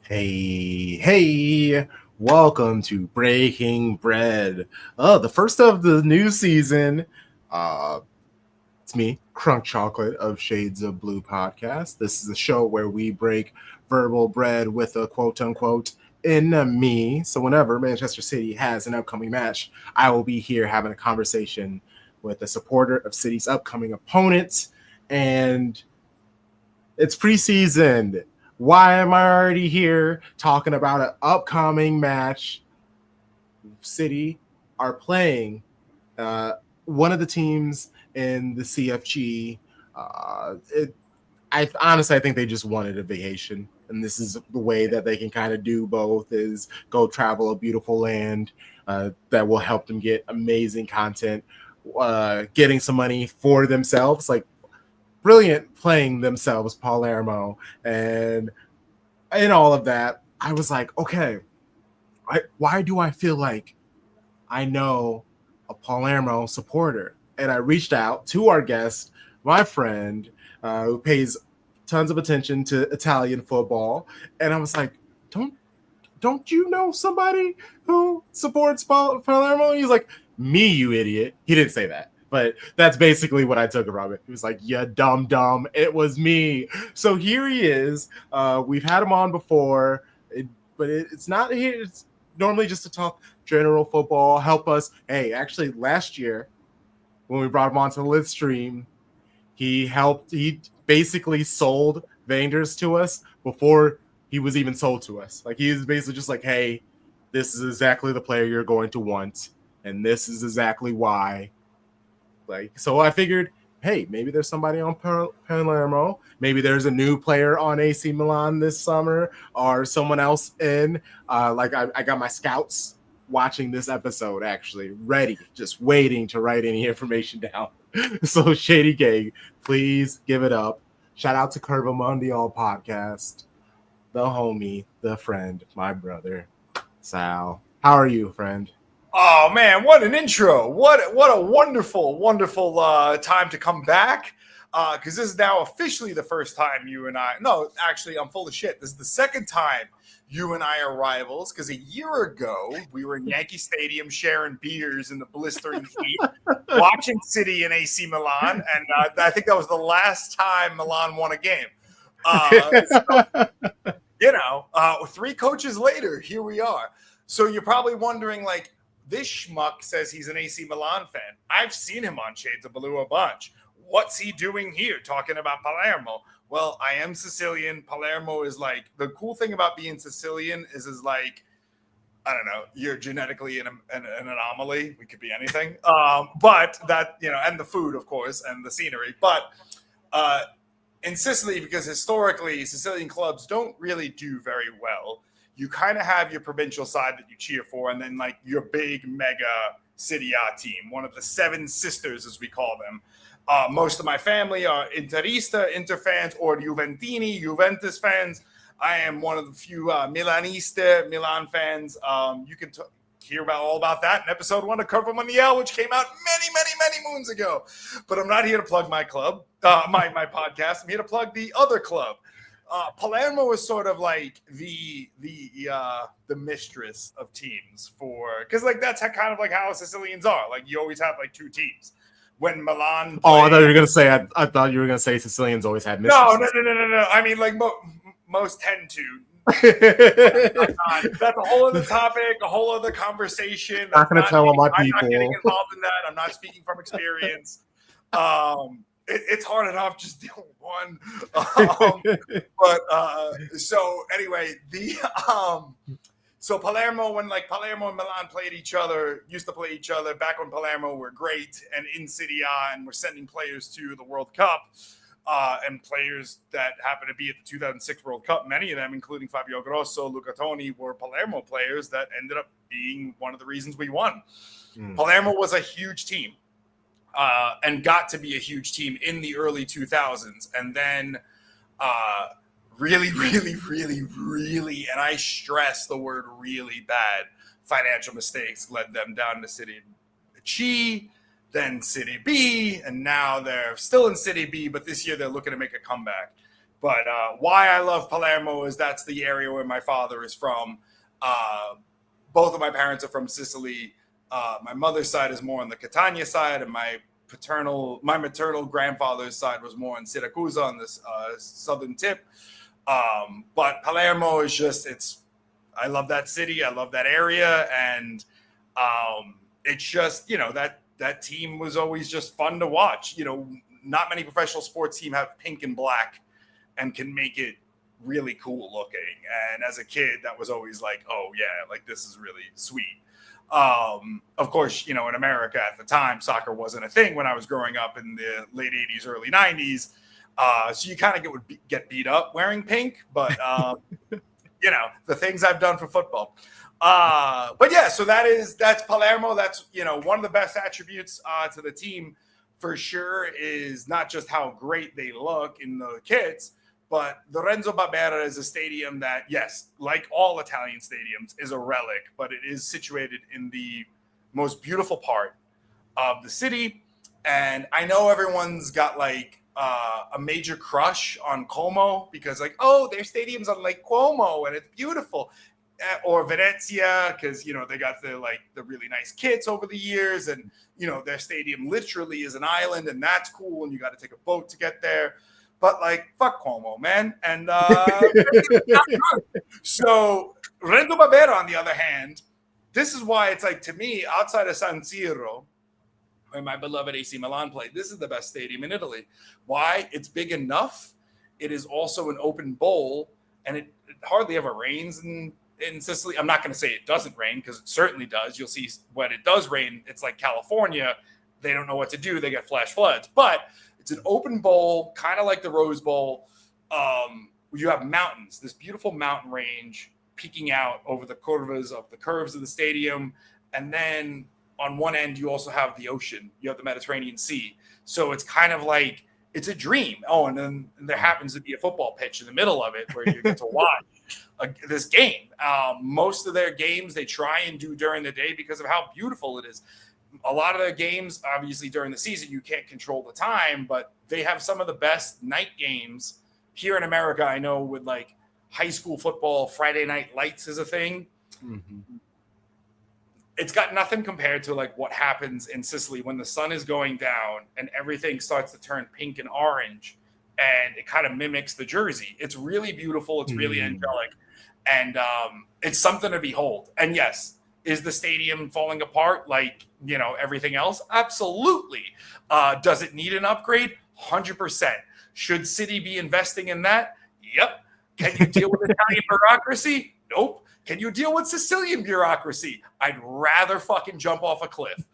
Hey, welcome to Breaking Bread. The first of the new season. Uh, it's me, CrunkChocolate of Shades of Blue podcast. This is a show where we break verbal bread with a quote unquote enemy. So, whenever Manchester City has an upcoming match, I will be here having a conversation with a supporter of City's upcoming opponents. And it's preseason. Why am I already here talking about an upcoming match? City are playing uh, one of the teams in the CFG. I think they just wanted a vacation, and this is the way that they can kind of do both: is go travel a beautiful land that will help them get amazing content, getting some money for themselves, like brilliant playing themselves, Palermo, and in all of that, I was like, okay, why do I feel like I know a Palermo supporter? And I reached out to our guest, my friend, who pays tons of attention to Italian football, and I was like, don't don't you know somebody who supports Palermo? And he's like, me, you idiot. He didn't say that, but that's basically what I took from it. He was like, yeah, dumb. It was me. So here he is. We've had him on before, but it's not here. It's normally just to talk general football, help us. Hey, actually, last year when we brought him onto the Lit stream, he basically sold Vanders to us before he was even sold to us. Like, he was basically just like, hey, this is exactly the player you're going to want, and this is exactly why. Like, so I figured, hey, maybe there's somebody on Palermo. Maybe there's a new player on AC Milan this summer, or someone else in. I got my scouts watching this episode, actually ready, just waiting to write any information down. So, Shady Gang, please give it up. Shout out to Curva Mundial podcast, the homie, the friend, my brother, Sal. How are you, friend? Oh man, what an intro! What a wonderful time to come back. Because this is now officially the first time you and I. No, actually, I'm full of shit. This is the second time you and I are rivals. Because a year ago we were in Yankee Stadium sharing beers in the blistering heat, watching City and AC Milan, and I think that was the last time Milan won a game. Three coaches later, here we are. So you're probably wondering, like, this schmuck says he's an AC Milan fan. I've seen him on Shades of Blue a bunch. What's he doing here talking about Palermo? Well, I am Sicilian. Palermo is like, the cool thing about being Sicilian is like, I don't know, you're genetically an anomaly. We could be anything. But that, and the food, of course, and the scenery. But in Sicily, because historically Sicilian clubs don't really do very well, you kind of have your provincial side that you cheer for, and then like your big mega Serie A team, one of the seven sisters, as we call them. Most of my family are Interista, Inter fans, or Juventini, Juventus fans. I am one of the few Milanista, Milan fans. You can hear about all about that in episode 1 of Curva Mundial, which came out many moons ago. But I'm not here to plug my club, my podcast. I'm here to plug the other club. Palermo is sort of like the mistress of teams, because like that's kind of like how Sicilians are. Like, you always have like two teams. When Milan Oh, I thought you were gonna say. I thought you were gonna say Sicilians always had mistresses. No. I mean, like most tend to. That's a whole other topic, a whole other conversation. Not going to tell all my people. I'm not getting involved in that. I'm not speaking from experience. It's hard enough just dealing with one. So anyway, so Palermo, when like Palermo and Milan used to play each other back when Palermo were great and in Serie A and were sending players to the World Cup. And players that happened to be at the 2006 World Cup, many of them, including Fabio Grosso, Luca Toni, were Palermo players that ended up being one of the reasons we won. Palermo was a huge team and got to be a huge team in the early 2000s. And then really, and I stress the word really bad, financial mistakes led them down to Serie C, then Serie B, and now they're still in Serie B, but this year they're looking to make a comeback. But why I love Palermo is that's the area where my father is from. Both of my parents are from Sicily. My mother's side is more on the Catania side, and my maternal grandfather's side was more on Syracuse on this southern tip. But Palermo is just, I love that city. I love that area. And it's just, that team was always just fun to watch. Not many professional sports teams have pink and black and can make it really cool looking. And as a kid, that was always like, oh yeah, like this is really sweet. Of course, in America at the time, soccer wasn't a thing when I was growing up in the late 80s, early 90s. So you kind of get beat up wearing pink, but the things I've done for football. But yeah, so that's Palermo. That's one of the best attributes to the team for sure is not just how great they look in the kits, but the Renzo Barbera is a stadium that, yes, like all Italian stadiums, is a relic, but it is situated in the most beautiful part of the city. And I know everyone's got like a major crush on Como because like, oh, their stadium's on Lake Como and it's beautiful. Or Venezia, because they got the really nice kits over the years, and their stadium literally is an island, and that's cool, and you got to take a boat to get there. But like, fuck Como, man. And so Renzo Barbera, on the other hand, this is why it's like, to me, outside of San Siro, where my beloved AC Milan played, this is the best stadium in Italy. Why? It's big enough. It is also an open bowl, and it hardly ever rains in Sicily. I'm not going to say it doesn't rain because it certainly does. You'll see when it does rain, it's like California. They don't know what to do. They get flash floods. But it's an open bowl, kind of like the Rose Bowl. You have mountains, this beautiful mountain range peeking out over the curves of the stadium. And then on one end, you also have the ocean. You have the Mediterranean Sea. So it's kind of like, it's a dream. Oh, and then there happens to be a football pitch in the middle of it where you get to watch this game. Most of their games they try and do during the day because of how beautiful it is. A lot of their games, obviously during the season, you can't control the time, but they have some of the best night games here in America. I know with like high school football, Friday night lights is a thing. Mm-hmm. It's got nothing compared to like what happens in Sicily when the sun is going down and everything starts to turn pink and orange, and it kind of mimics the jersey. It's really beautiful. It's really angelic, and it's something to behold. And yes, is the stadium falling apart like everything else? Absolutely. Does it need an upgrade? 100%. Should City be investing in that? Yep. Can you deal with Italian bureaucracy? Nope. Can you deal with Sicilian bureaucracy? I'd rather fucking jump off a cliff.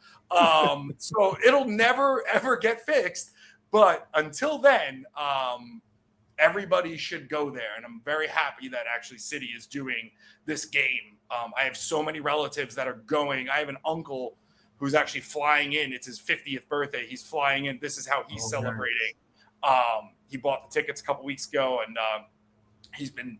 So it'll never, ever get fixed. But until then, everybody should go there. And I'm very happy that actually City is doing this game. I have so many relatives that are going. I have an uncle who's actually flying in. It's his 50th birthday. He's flying in. This is how he's celebrating. Nice. He bought the tickets a couple weeks ago, and he's been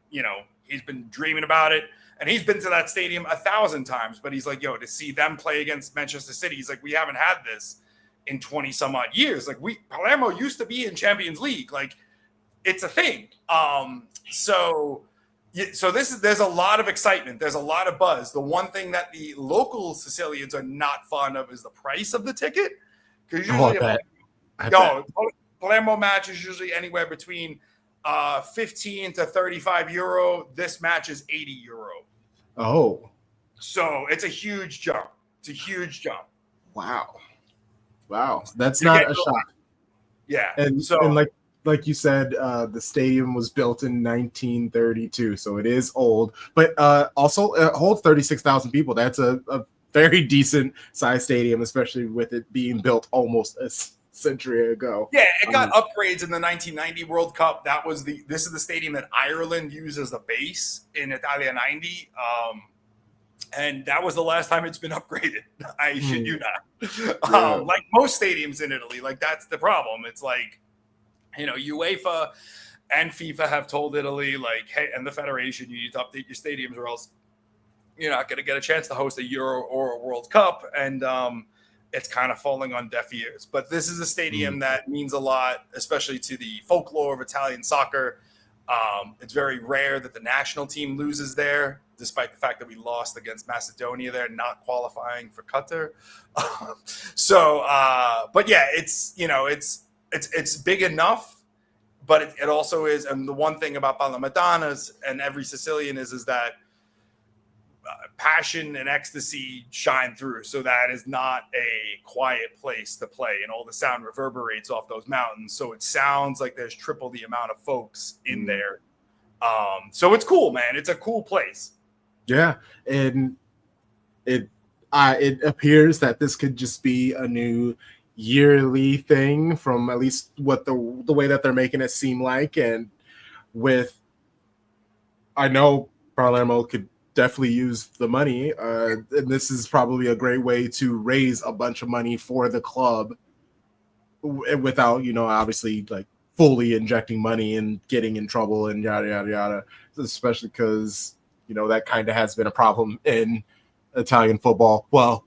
dreaming about it. And he's been to that stadium 1,000 times, but he's like, to see them play against Manchester City, he's like, we haven't had this in 20 some odd years. Like Palermo used to be in Champions League. Like it's a thing. So there's a lot of excitement. There's a lot of buzz. The one thing that the local Sicilians are not fond of is the price of the ticket. Because usually Palermo match is usually anywhere between 15 to 35 euro. This match is 80 euro. Oh. So it's a huge jump. Wow. That's not a shock. Yeah. And like you said, the stadium was built in 1932, so it is old. But also it holds 36,000 people. That's a very decent size stadium, especially with it being built almost a century ago. Yeah, it got upgrades in the 1990 World Cup. This is the stadium that Ireland used as the base in Italia 90. And that was the last time it's been upgraded. I shit you not. Like most stadiums in Italy, like that's the problem. It's like, UEFA and FIFA have told Italy, like, hey, and the federation, you need to update your stadiums or else you're not going to get a chance to host a Euro or a World Cup. And it's kind of falling on deaf ears. But this is a stadium that means a lot, especially to the folklore of Italian soccer. It's very rare that the national team loses there, despite the fact that we lost against Macedonia there, not qualifying for Qatar. But yeah, it's big enough, but it also is. And the one thing about Palermitanas and every Sicilian is that passion and ecstasy shine through. So that is not a quiet place to play, and all the sound reverberates off those mountains. So it sounds like there's triple the amount of folks in there. So it's cool, man. It's a cool place. Yeah, and it appears that this could just be a new yearly thing, from at least what the way that they're making it seem like. And I know Palermo could definitely use the money, and this is probably a great way to raise a bunch of money for the club without, obviously, like, fully injecting money and getting in trouble and yada yada yada, especially because that kind of has been a problem in Italian football. Well,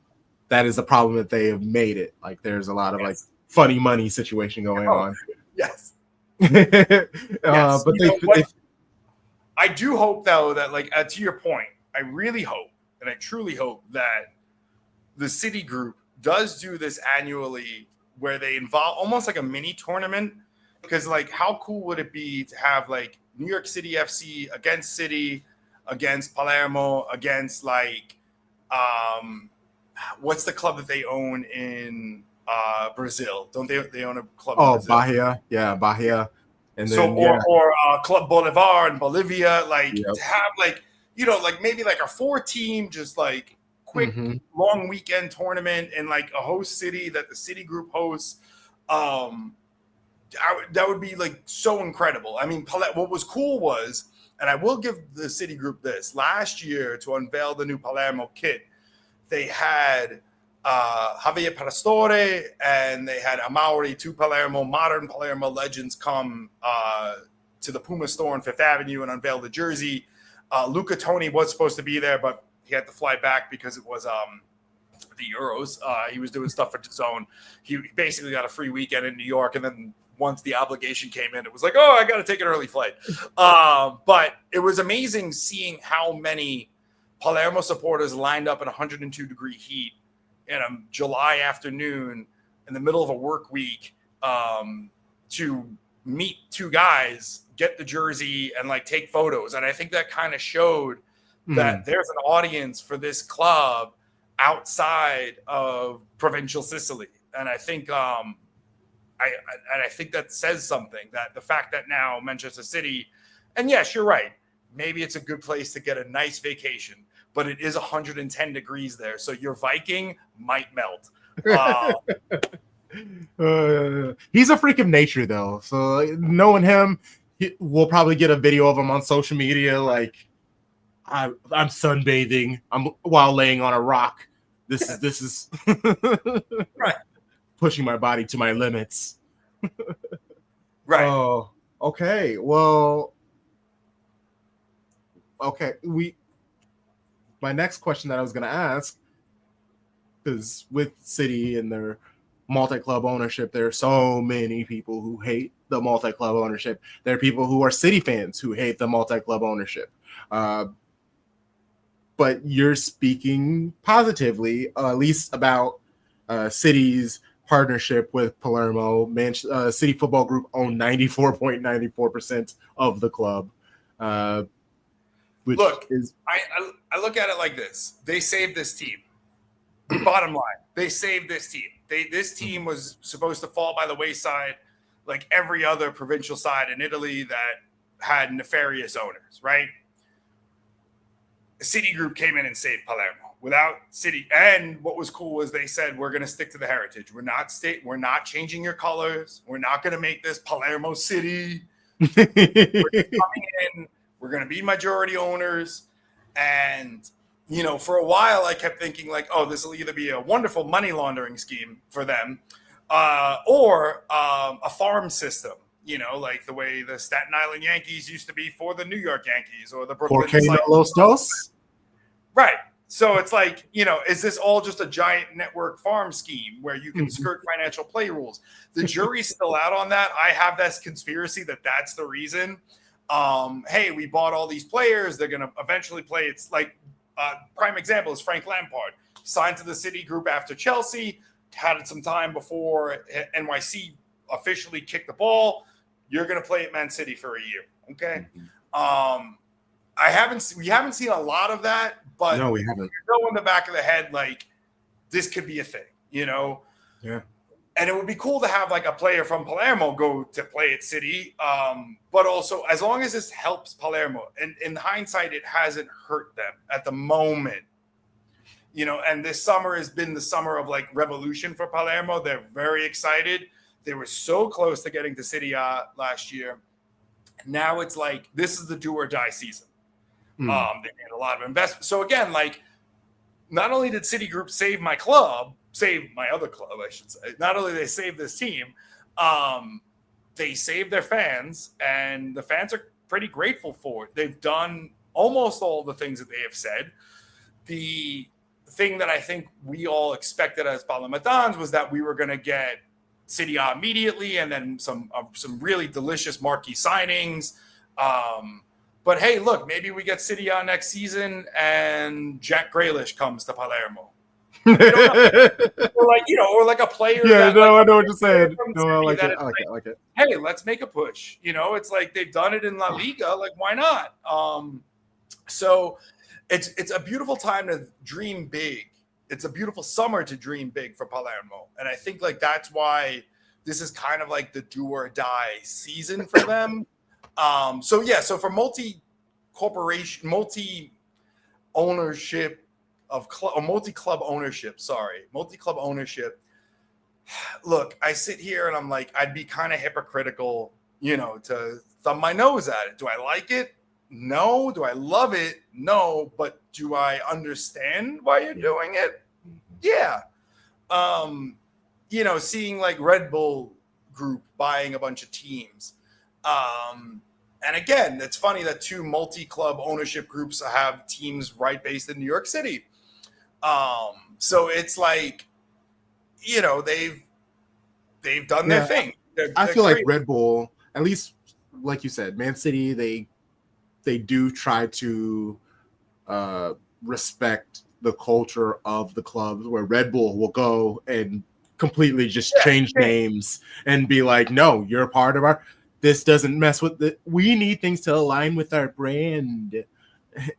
that is a problem that they have made it. Like, there's a lot of like funny money situation going on. Yes. Yes. But I do hope, though, that, like, to your point, I really hope, and I truly hope, that the City Group does do this annually, where they involve almost like a mini tournament. Because, like, how cool would it be to have, like, New York City FC against City, against Palermo, against, like, what's the club that they own in Brazil? Don't they own a club in Brazil? Bahia. Yeah, Bahia. And so, then, or Club Bolivar in Bolivia, like, to have, like, like maybe like a 4-team, just like quick long weekend tournament in like a host city that the City Group hosts. That would be like so incredible. I mean, what was cool was, and I will give the City Group this, last year to unveil the new Palermo kit, they had Javier Pastore and they had Amaury, two modern Palermo legends, come to the Puma store on Fifth Avenue and unveil the jersey. Luca Toni was supposed to be there, but he had to fly back because it was the Euros. He was doing stuff for DAZN. He basically got a free weekend in New York, and then once the obligation came in, it was like, oh, I got to take an early flight. But it was amazing seeing how many Palermo supporters lined up in 102-degree heat in a July afternoon in the middle of a work week to meet two guys, get the jersey, and like take photos. And I think that kind of showed that there's an audience for this club outside of provincial Sicily. And I think I think that says something, that the fact that now Manchester City, and yes, you're right, maybe it's a good place to get a nice vacation, but it is 110 degrees there, so your Viking might melt. He's a freak of nature, though. So knowing him, we'll probably get a video of him on social media, like, I'm sunbathing, while laying on a rock. This is right. Pushing my body to my limits. Right. Oh, okay. Well, okay. My next question that I was going to ask is, with City and their multi-club ownership, there are so many people who hate the multi-club ownership. There are people who are City fans who hate the multi-club ownership. But you're speaking positively, at least about City's partnership with Palermo. City Football Group own 94.94% of the club. I look at it like this. They saved this team. Bottom line, they saved this team. This team was supposed to fall by the wayside like every other provincial side in Italy that had nefarious owners, right? The City Group came in and saved Palermo. Without City, and what was cool was they said, we're going to stick to the heritage. We're not changing your colors. We're not going to make this Palermo City. We're coming in. We're going to be majority owners. And, for a while I kept thinking like, oh, this will either be a wonderful money laundering scheme for them or a farm system, like the way the Staten Island Yankees used to be for the New York Yankees, or the Brooklyn Los. Right. So it's like, is this all just a giant network farm scheme where you can skirt financial play rules? The jury's still out on that. I have this conspiracy that that's the reason. Hey, we bought all these players. They're going to eventually play. It's like prime example is Frank Lampard. Signed to the City Group after Chelsea, had some time before NYC officially kicked the ball. You're going to play at Man City for a year. Okay. We haven't seen a lot of that, but no, we haven't. You know in the back of the head, like this could be a thing, you know? Yeah. And it would be cool to have like a player from Palermo go to play at City. But also as long as this helps Palermo, and in hindsight, it hasn't hurt them at the moment. You know, and this summer has been the summer of like revolution for Palermo. They're very excited. They were so close to getting to City A last year. Now it's like this is the do or die season. They made a lot of investment. So again, like not only did Citigroup save my other club, I should say. Not only did they save this team, they saved their fans, and the fans are pretty grateful for it. They've done almost all the things that they have said. The thing that I think we all expected as Palamatans was that we were going to get City A immediately, and then some really delicious marquee signings. But hey, look, maybe we get City A next season, and Jack Grealish comes to Palermo. or like a player. Yeah, that, no, like, I know what you're saying. No, I like that it. I like it. Hey, let's make a push. You know, it's like they've done it in La Liga. Like, why not? So it's a beautiful time to dream big. It's a beautiful summer to dream big for Palermo, and I think like that's why this is kind of like the do or die season for them. So for multi-corporation, multi-ownership of multi-club ownership, multi-club ownership. Look, I sit here and I'm like, I'd be kind of hypocritical, you know, to thumb my nose at it. Do I like it? No. Do I love it? No. But do I understand why you're doing it? Yeah. You know, seeing like Red Bull Group buying a bunch of teams. And again, it's funny that two multi-club ownership groups have teams right based in New York City. So it's like, you know, they've done their thing. I feel like Red Bull, at least like you said, Man City, they do try to respect the culture of the clubs, where Red Bull will go and completely just change names and be like, no, you're a part of our, this doesn't mess with the, we need things to align with our brand.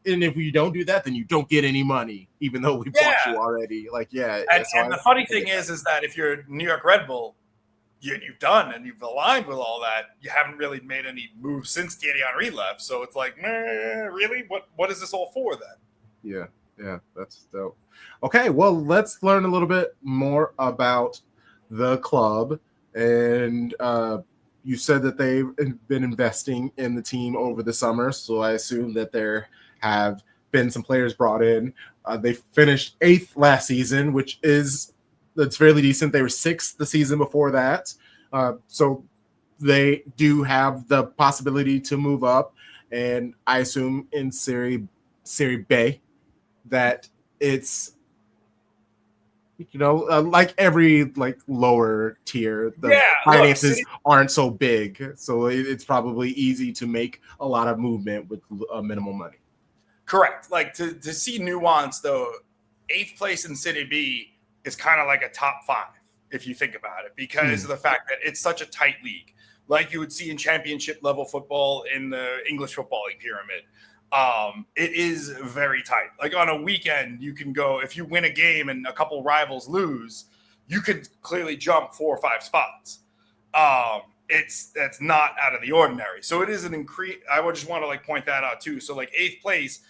And if you don't do that, then you don't get any money, even though we bought you already. Like, And the funny thing is that if you're New York Red Bull, you've done and you've aligned with all that, you haven't really made any moves since Thierry Henry left. So it's like, really? What is this all for then? Yeah, that's dope. Okay, well, let's learn a little bit more about the club. And you said that they've been investing in the team over the summer, so I assume that there have been some players brought in. They finished 8th last season, that's fairly decent. They were 6th the season before that. So they do have the possibility to move up. And I assume in Serie B that it's, you know, like every like lower tier, the finances aren't so big. So it's probably easy to make a lot of movement with minimal money. Correct. Like to see nuance though, 8th place in City B is kind of like a top 5 if you think about it, because of the fact that it's such a tight league, like you would see in championship level football in the English footballing pyramid. It is very tight. Like on a weekend, you can go, if you win a game and a couple rivals lose, you could clearly jump 4 or 5 spots. That's not out of the ordinary. So it is an increase. I would just want to like point that out too. So like 8th place,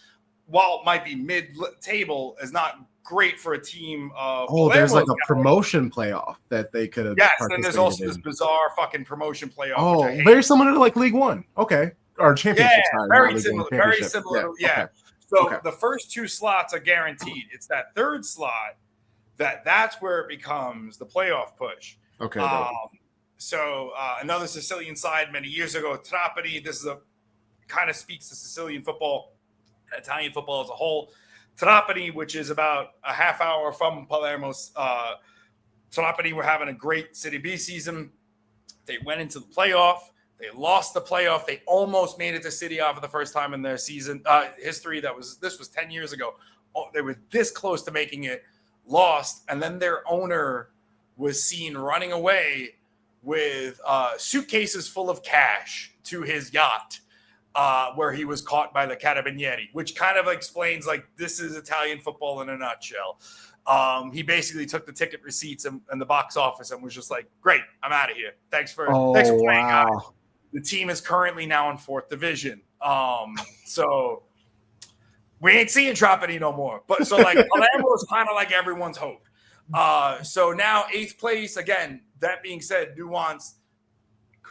while it might be mid-table, is not great for a team of. Oh, there's like a promotion playoff that they could have. Yes, and there's also this bizarre fucking promotion playoff. Oh, very similar to like League One. Okay. Or championship. Very similar. Very similar. Yeah. So the first 2 slots are guaranteed. It's that 3rd slot that's where it becomes the playoff push. Okay. So another Sicilian side many years ago, Trapani. This is kind of speaks to Sicilian football, Italian football as a whole. Trapani, which is about a half hour from Palermo. Trapani were having a great City B season. They went into the playoff. They lost the playoff. They almost made it to City A for the first time in their season history. This was 10 years ago. Oh, they were this close to making it, lost, and then their owner was seen running away with suitcases full of cash to his yacht, where he was caught by the Carabinieri, which kind of explains like this is Italian football in a nutshell. He basically took the ticket receipts and the box office and was just like, "Great, I'm out of here. Thanks for playing, wow. guys." The team is currently now in 4th division. So we ain't seeing Trapani no more. But so like Palermo is kind of like everyone's hope. So now 8th place. Again, that being said, nuance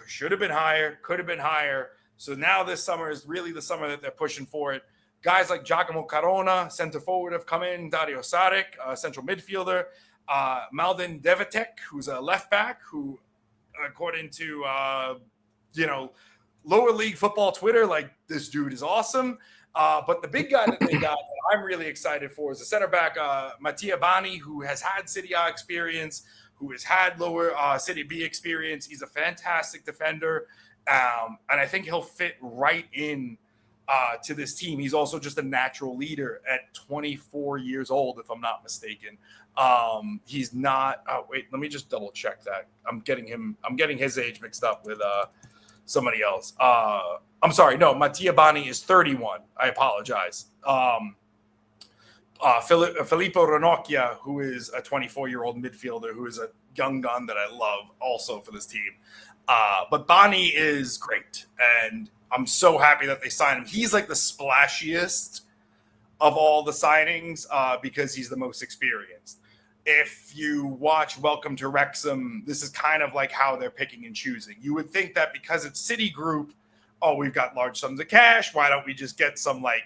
should have been higher, could have been higher. So now this summer is really the summer that they're pushing for it. Guys like Giacomo Carona, center forward, have come in. Dario Saric, central midfielder. Maldin Devetek, who's a left back, who, according to lower league football Twitter, like this dude is awesome. But the big guy that they got that I'm really excited for is the center back, Mattia Bani, who has had City A experience, who has had lower City B experience. He's a fantastic defender. And I think he'll fit right in to this team. He's also just a natural leader at 24 years old, if I'm not mistaken. He's not. Oh, wait, let me just double check that. I'm getting his age mixed up with somebody else. I'm sorry. No, Mattia Bani is 31. I apologize. Filippo Ranocchia, who is a 24-year-old midfielder, who is a young gun that I love also for this team. But Bani is great, and I'm so happy that they signed him. He's like the splashiest of all the signings because he's the most experienced. If you watch Welcome to Wrexham, this is kind of like how they're picking and choosing. You would think that because it's Citigroup, we've got large sums of cash. Why don't we just get some like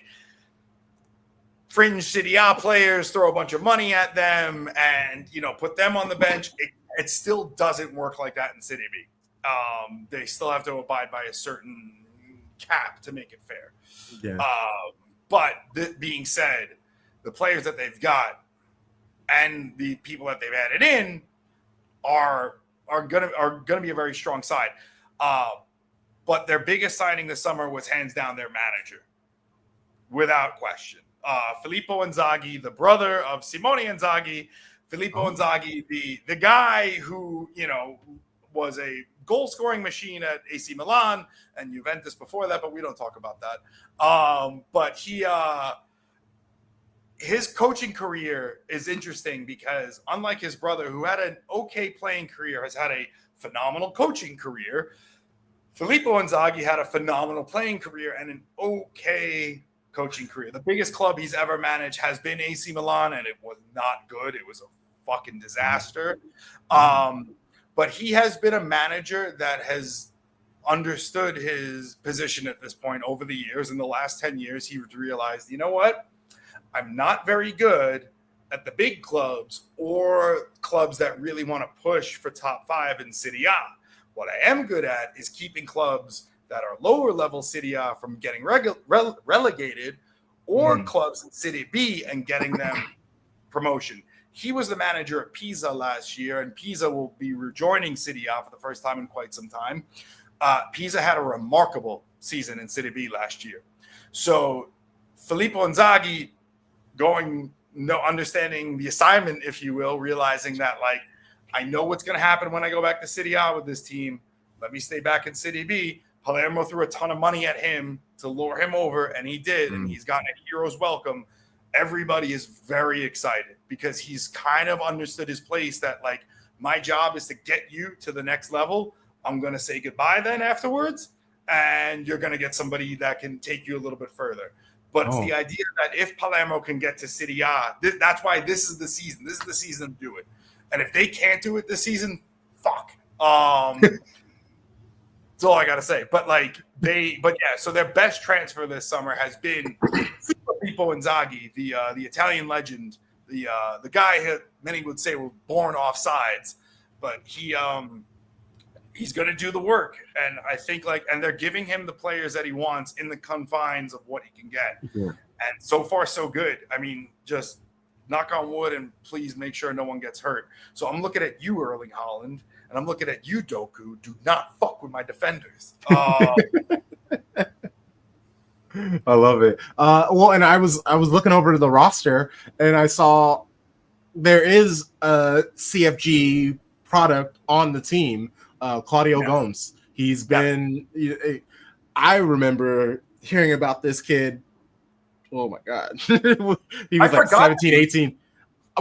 fringe City A players, throw a bunch of money at them, and put them on the bench? It still doesn't work like that in City B. They still have to abide by a certain cap to make it fair. Yeah. But that being said, the players that they've got and the people that they've added in are gonna be a very strong side. But their biggest signing this summer was hands down their manager, without question. Filippo Inzaghi, the brother of Simone Inzaghi. Filippo Inzaghi, the guy who was a goal-scoring machine at AC Milan and Juventus before that, but we don't talk about that. But his coaching career is interesting because unlike his brother, who had an okay playing career, has had a phenomenal coaching career, Filippo Inzaghi had a phenomenal playing career and an okay coaching career. The biggest club he's ever managed has been AC Milan, and it was not good. It was a fucking disaster. But he has been a manager that has understood his position at this point over the years. In the last 10 years, he realized, you know what? I'm not very good at the big clubs or clubs that really want to push for top 5 in City A. What I am good at is keeping clubs that are lower level City A from getting relegated, or clubs in City B and getting them promotion. He was the manager at Pisa last year, and Pisa will be rejoining City A for the first time in quite some time. Pisa had a remarkable season in City B last year. So Filippo Inzaghi understanding the assignment, if you will, realizing that like, I know what's going to happen when I go back to City A with this team. Let me stay back in City B. Palermo threw a ton of money at him to lure him over, and he did, and he's gotten a hero's welcome. Everybody is very excited because he's kind of understood his place that, like, my job is to get you to the next level. I'm going to say goodbye then afterwards, and you're going to get somebody that can take you a little bit further. But it's the idea that if Palermo can get to City A, that's why this is the season. This is the season to do it. And if they can't do it this season, fuck. That's all I got to say. But so their best transfer this summer has been Filippo Inzaghi, the Italian legend, the guy that many would say were born off sides, but he's going to do the work. And I think and they're giving him the players that he wants in the confines of what he can get. Yeah. And so far, so good. I mean, just knock on wood and please make sure no one gets hurt. So I'm looking at you, Erling Haaland. And I'm looking at you, Doku. Do not fuck with my defenders. I love it. Well, and I was looking over the roster, and I saw there is a CFG product on the team. Claudio Gomes. He's been. I remember hearing about this kid. Oh my god, he was like 17, 18.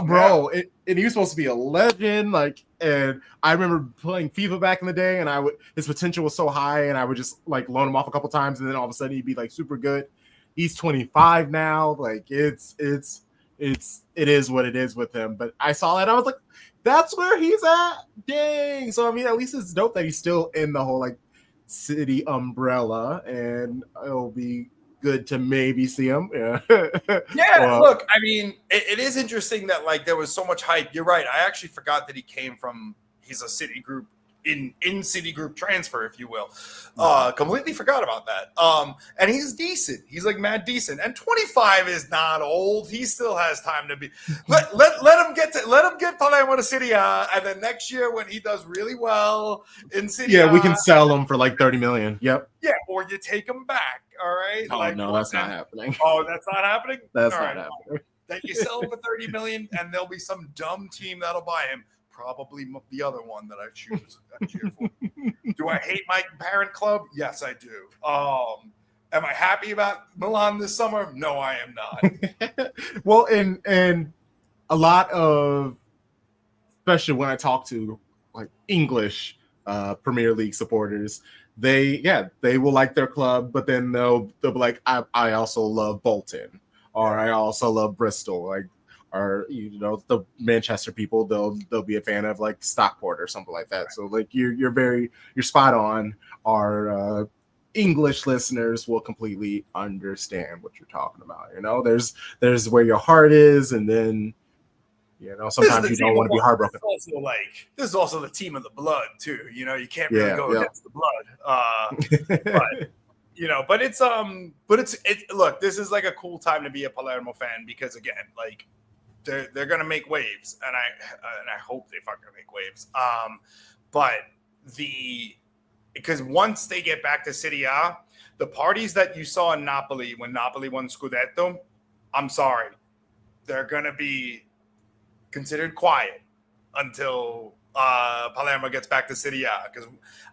Bro, and he was supposed to be a legend. Like, and I remember playing FIFA back in the day, and his potential was so high, and I would just like loan him off a couple times, and then all of a sudden he'd be like super good. He's 25 now. Like, it is what it is with him. But I saw that, I was like, that's where he's at. Dang. So I mean, at least it's dope that he's still in the whole like city umbrella, and it'll be good to maybe see him. Yeah. Well, look, I mean, it is interesting that like there was so much hype. You're right. I actually forgot that he's a Citigroup in Citigroup transfer, if you will. Completely forgot about that. And he's decent. He's like mad decent. And 25 is not old. He still has time to be. Let him get Palermo to City A, and then next year when he does really well in City A, we can sell him for like 30 million. Yep. Yeah, or you take him back. All right. Oh, no, that's not happening. Oh, that's not happening. That's not happening. Then you sell him for 30 million, and there'll be some dumb team that'll buy him. Probably the other one that I cheer for. Do I hate my parent club? Yes, I do. Am I happy about Milan this summer? No, I am not. Well, and a lot of, especially when I talk to like English Premier League supporters, they will like their club, but then they'll be like, I also love Bolton, or I also love Bristol, like, or the Manchester people, they'll be a fan of like Stockport or something like that. Right. So like you're spot on. Our English listeners will completely understand what you're talking about. There's where your heart is, and then sometimes you don't want to be heartbroken. This is also the team of the blood too. You can't really go against the blood. But it's look, this is like a cool time to be a Palermo fan, because again, like they're gonna make waves, and I hope they fucking make waves. Because once they get back to Serie A, the parties that you saw in Napoli when Napoli won Scudetto, I'm sorry, they're gonna be considered quiet until Palermo gets back to Serie A, because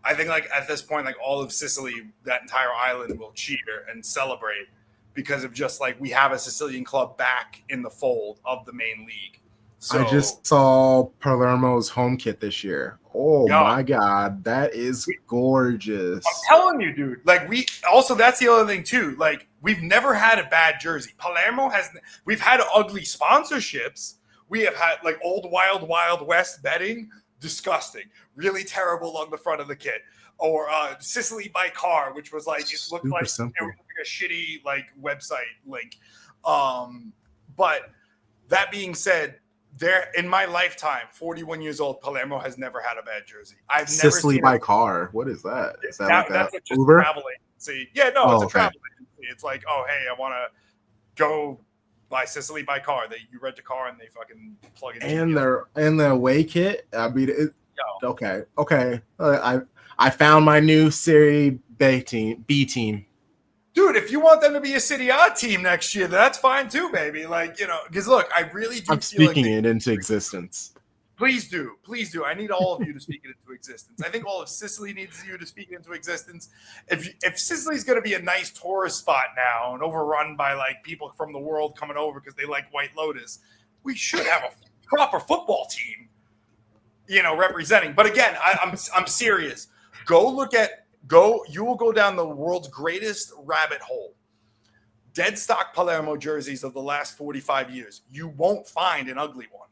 I think like at this point, like all of Sicily, that entire island will cheer and celebrate, because of just like we have a Sicilian club back in the fold of the main league. So, I just saw Palermo's home kit this year. Oh my god, that is gorgeous. I'm telling you, dude. Like that's the other thing too. Like we've never had a bad jersey. Palermo we've had ugly sponsorships. We have had like old Wild West betting, disgusting, really terrible on the front of the kit. Or Sicily by car, which was like it looked like a shitty like website link. But that being said, in my lifetime, 41 years old, Palermo has never had a bad jersey. I've never Sicily by car. What is that? Is that that's like just Uber? A travel agency. Yeah, no, it's a travel agency. It's like, oh hey, I want to go by Sicily by car. You rent a car and they fucking plug it in. And their away kit. I mean, okay. I found my new Serie B team. Dude, if you want them to be a Serie A team next year, that's fine too, baby. Like, because look, I really do. I'm speaking it into existence. Please do. I need all of you to speak it into existence. I think all of Sicily needs you to speak it into existence. If Sicily's going to be a nice tourist spot now and overrun by like people from the world coming over because they like White Lotus, we should have a proper football team, representing. But again, I'm serious. You will go down the world's greatest rabbit hole. Dead stock Palermo jerseys of the last 45 years. You won't find an ugly one.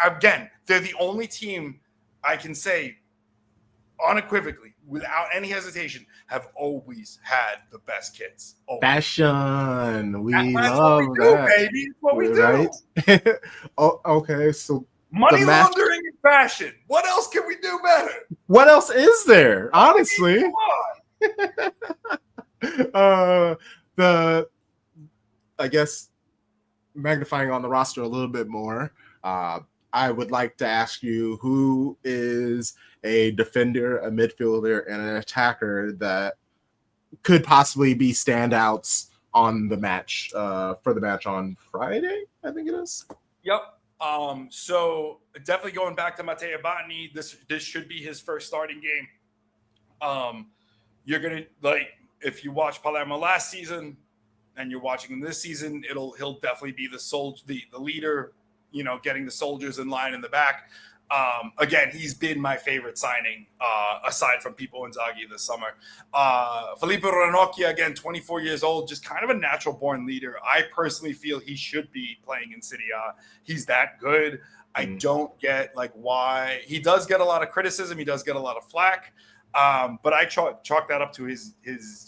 Again, they're the only team I can say unequivocally, without any hesitation, have always had the best kits. Always. Fashion. We love what we do, baby. It's what we do. Right? Okay. So money laundering and fashion. What else can we do better? What else is there? Honestly. I guess magnifying on the roster a little bit more. I would like to ask you, who is a defender, a midfielder, and an attacker that could possibly be standouts on the match for the match on Friday, I think it is. Yep. So definitely going back to Matteo Botany, this should be his first starting game. You're gonna like if you watch Palermo last season and you're watching him this season, he'll definitely be the leader, getting the soldiers in line in the back. Again, he's been my favorite signing, aside from Pippo Inzaghi this summer. Felipe Ranocchia, again, 24 years old, just kind of a natural-born leader. I personally feel he should be playing in Serie A. He's that good. I don't get why he does get a lot of criticism. He does get a lot of flack. But I chalk that up to his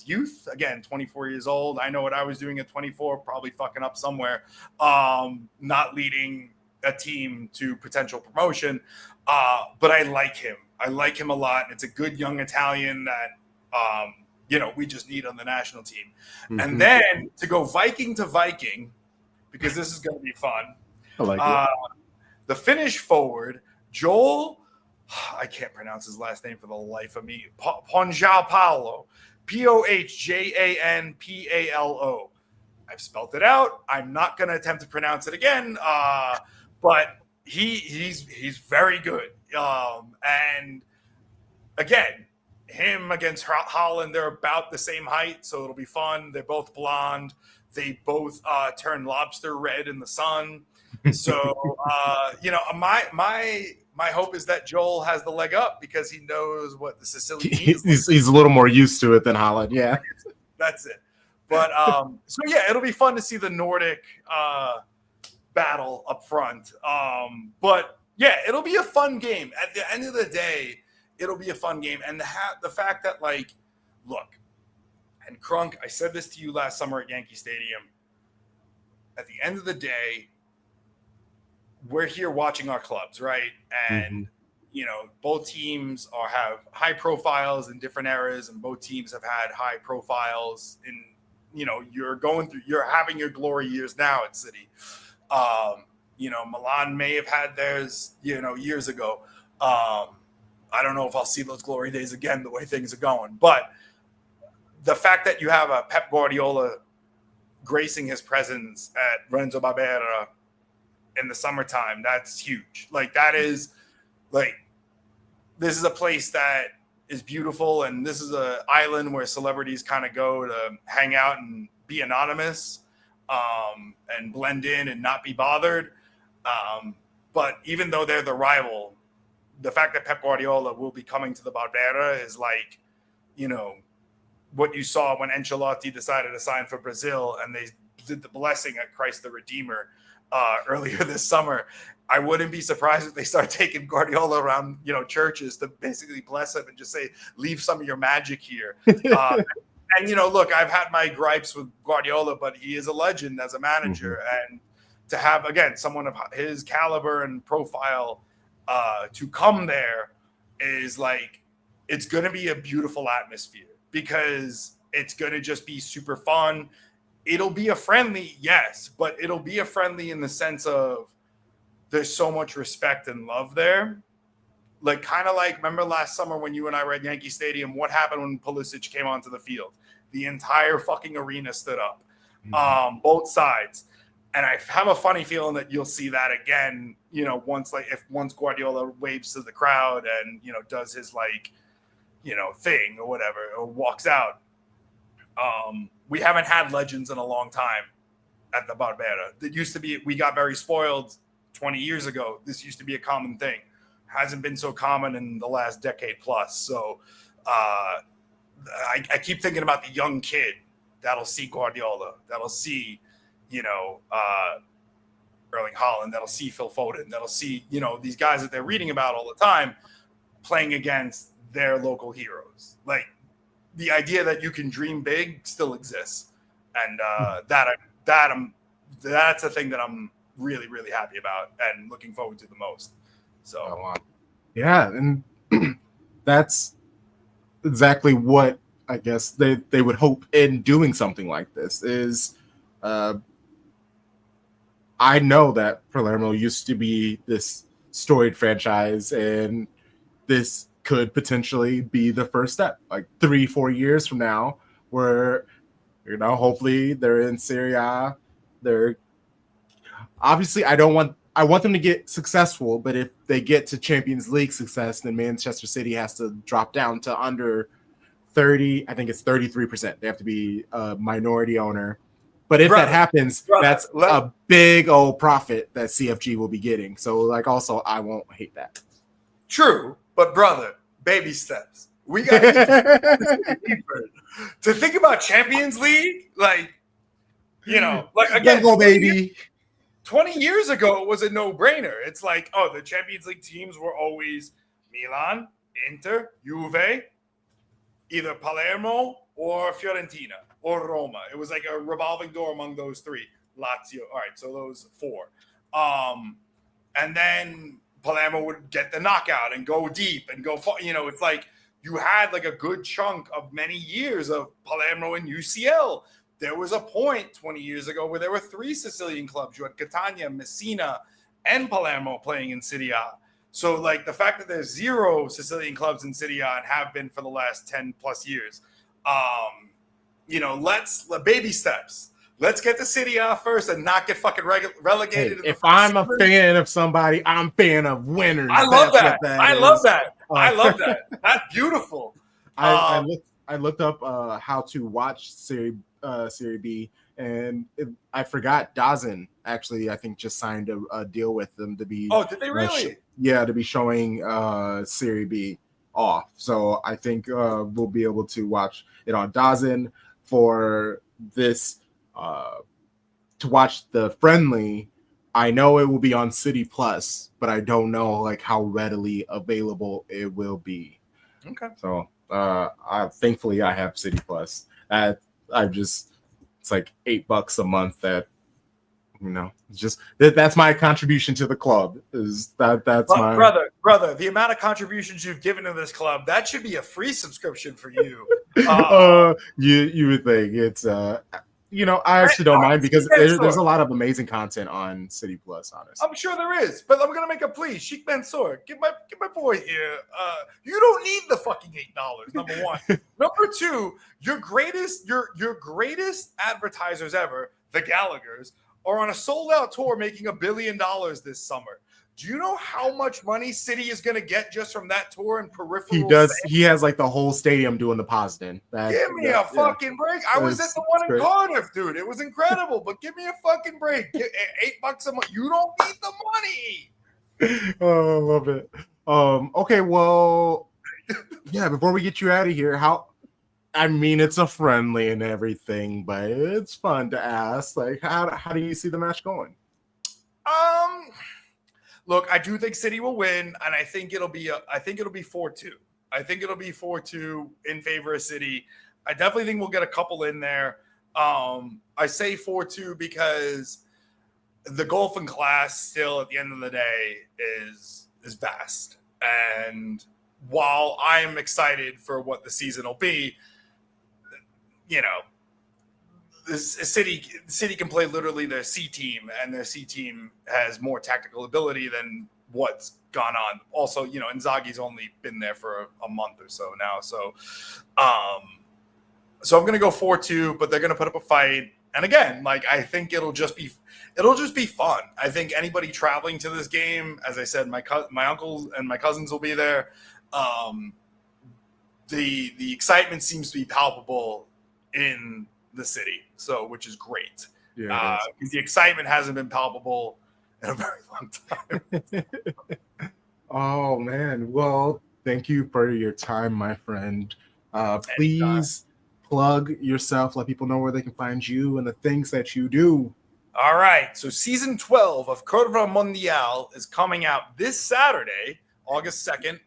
youth. Again, 24 years old. I know what I was doing at 24, probably fucking up somewhere, not leading a team to potential promotion. But I like him. I like him a lot. It's a good young Italian that, we just need on the national team. Mm-hmm. And then to go Viking to Viking, because this is going to be fun. I like it. The Finnish forward, Joel, I can't pronounce his last name for the life of me. Pohjanpalo, Pohjanpalo. I've spelled it out. I'm not going to attempt to pronounce it again, but he's very good. And again, him against Holland, they're about the same height, so it'll be fun. They're both blonde. They both turn lobster red in the sun. So my hope is that Joel has the leg up because he knows what the Sicilian he's a little more used to it than Holland. Yeah, that's it. But so yeah, it'll be fun to see the Nordic battle up front. But yeah, it'll be a fun game. At the end of the day, it'll be a fun game. And the fact that look, and Crunk, I said this to you last summer at Yankee Stadium. At the end of the day, we're here watching our clubs, right? And both teams have high profiles in different eras, and both teams have had high profiles in you're having your glory years now at City. Milan may have had theirs years ago. I don't know if I'll see those glory days again the way things are going, but the fact that you have a Pep Guardiola gracing his presence at Renzo Barbera in the summertime, that's huge. This is a place that is beautiful, and this is an island where celebrities kind of go to hang out and be anonymous, and blend in and not be bothered. But even though they're the rival, the fact that Pep Guardiola will be coming to the Barbera is what you saw when Ancelotti decided to sign for Brazil and they did the blessing at Christ the Redeemer earlier this summer. I wouldn't be surprised if they start taking Guardiola around, churches to basically bless him and just say, leave some of your magic here. And, look, I've had my gripes with Guardiola, but he is a legend as a manager. Mm-hmm. And to have, again, someone of his caliber and profile to come there is it's going to be a beautiful atmosphere because it's going to just be super fun. It'll be a friendly, yes, but it'll be a friendly in the sense of there's so much respect and love there. Remember last summer when you and I were at Yankee Stadium, what happened when Pulisic came onto the field? The entire fucking arena stood up, both sides. And I have a funny feeling that you'll see that again, once Guardiola waves to the crowd and, does his thing or whatever, or walks out. We haven't had legends in a long time at the Barbera. That used to be, we got very spoiled 20 years ago. This used to be a common thing. Hasn't been so common in the last decade plus. So I keep thinking about the young kid that'll see Guardiola, that'll see, Erling Haaland, that'll see Phil Foden, that'll see, these guys that they're reading about all the time playing against their local heroes. The idea that you can dream big still exists. And that's a thing that I'm really, really happy about and looking forward to the most. So, yeah. And that's exactly what I guess they would hope in doing something like this is, I know that Palermo used to be this storied franchise, and this could potentially be the first step, like 3-4 years from now, where hopefully they're in Serie A. They're obviously I want them to get successful, but if they get to Champions League success, then Manchester City has to drop down to under 30. I think it's 33%. They have to be a minority owner. But if that happens, that's a big old profit that CFG will be getting. So, like, also, I won't hate that. True, but brother, baby steps. We got to to think about Champions League, like, like again, go baby. 20 years ago, it was a no-brainer. It's like, oh, the Champions League teams were always Milan, Inter, Juve, either Palermo or Fiorentina or Roma. It was like a revolving door among those three. Lazio. All right, so those four. And then Palermo would get the knockout and go deep and go far. It's like you had like a good chunk of many years of Palermo and UCL. There was a point 20 years ago where there were 3 Sicilian clubs. You had Catania, Messina, and Palermo playing in Serie A. So, like, the fact that there's 0 Sicilian clubs in Serie A and have been for the last 10 plus years, let's baby steps. Let's get to Serie A first and not get fucking relegated. Hey, if I'm a fan of somebody, I'm a fan of winners. I love that. I love that. That's beautiful. I looked up how to watch Serie B, and I forgot Dazen actually, I think, just signed a deal with them to be. Oh, did they really? To be showing Serie B off. So I think we'll be able to watch it on Dazen for this. To watch the friendly. I know it will be on City Plus, but I don't know like how readily available it will be. Okay. So thankfully I have City Plus. It's like $8 a month that just that's my contribution to the club. That's my brother. The amount of contributions you've given to this club, that should be a free subscription for you. You would think it's I actually don't mind because there's a lot of amazing content on City Plus, honestly. I'm sure there is, but I'm gonna make a plea. Sheikh Mansour, get my boy here. You don't need the fucking $8. Number one. Number two, your greatest advertisers ever, the Gallaghers, are on a sold-out tour making $1 billion this summer. Do you know how much money City is going to get just from that tour and peripheral? He does. Sales? He has like the whole stadium doing the positing. Give me a fucking break. I was at the one in Cardiff, dude. It was incredible, but give me a fucking break. $8 a month. You don't need the money. Oh, I love it. Okay, well, yeah. Before we get you out of here, it's a friendly and everything, but it's fun to ask. Like, how do you see the match going? Look, I do think City will win, and I think it'll be 4-2. I think it'll be 4-2 in favor of City. I definitely think we'll get a couple in there. I say 4-2 because the golfing class still at the end of the day is vast. And while I am excited for what the season will be, the City can play literally their C team, and their C team has more tactical ability than what's gone on. Also, Inzaghi's only been there for a month or so now. So I'm going to go 4-2, but they're going to put up a fight. And again, like, I think it'll just be fun. I think anybody traveling to this game, as I said, my uncles and my cousins will be there. The excitement seems to be palpable in the city, which is great. Yeah, because the excitement hasn't been palpable in a very long time. Oh man, well, thank you for your time, my friend. Please plug yourself, let people know where they can find you and the things that you do. All right, so season 12 of Curva Mundial is coming out this Saturday, August 2nd.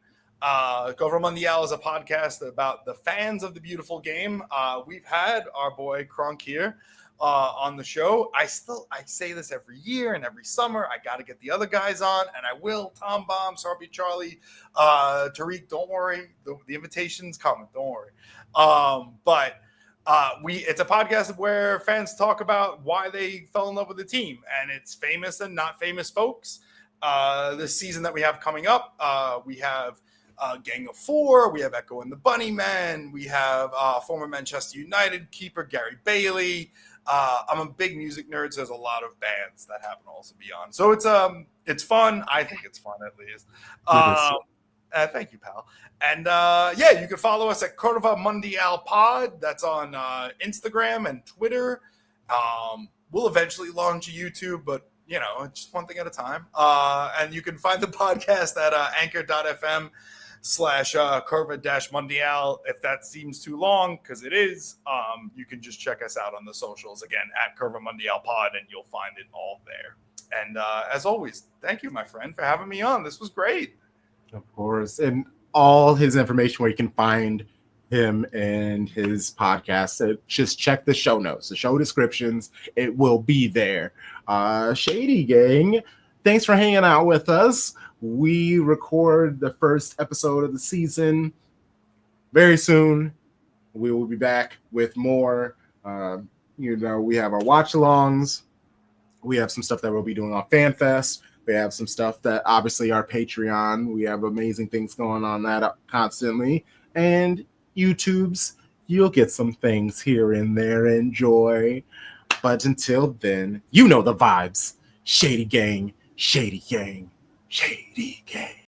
Curva Mundial is a podcast about the fans of the beautiful game. We've had our boy Crunk here on the show. I say this every year and every summer. I got to get the other guys on, and I will. Tom Bomb, Sarpi Charlie, Tariq, don't worry. The invitation's coming. Don't worry. It's a podcast where fans talk about why they fell in love with the team, and it's famous and not famous folks. this season that we have coming up. We have Gang of Four. We have Echo and the Bunnymen. We have former Manchester United keeper Gary Bailey. I'm a big music nerd, so there's a lot of bands that happen to also be on. So it's fun. I think it's fun, at least. Thank you, pal. And you can follow us at Curva Mundial Pod. That's on Instagram and Twitter. We'll eventually launch a YouTube, but it's just one thing at a time. And you can find the podcast at anchor.fm/Curva-Mundial. If that seems too long, because it is, you can just check us out on the socials again at Curva Mundial Pod, and you'll find it all there. And as always, thank you, my friend, for having me on. This was great. Of course. And all his information where you can find him and his podcast. So just check the show notes, the show descriptions. It will be there. Shady Gang, thanks for hanging out with us. We record the first episode of the season very soon. We will be back with more. We have our watch-alongs. We have some stuff that we'll be doing on FanFest. We have some stuff that obviously our Patreon. We have amazing things going on that constantly. And YouTube's, you'll get some things here and there. Enjoy. But until then, you know the vibes. Shady Gang, Shady Gang, Shady Gang.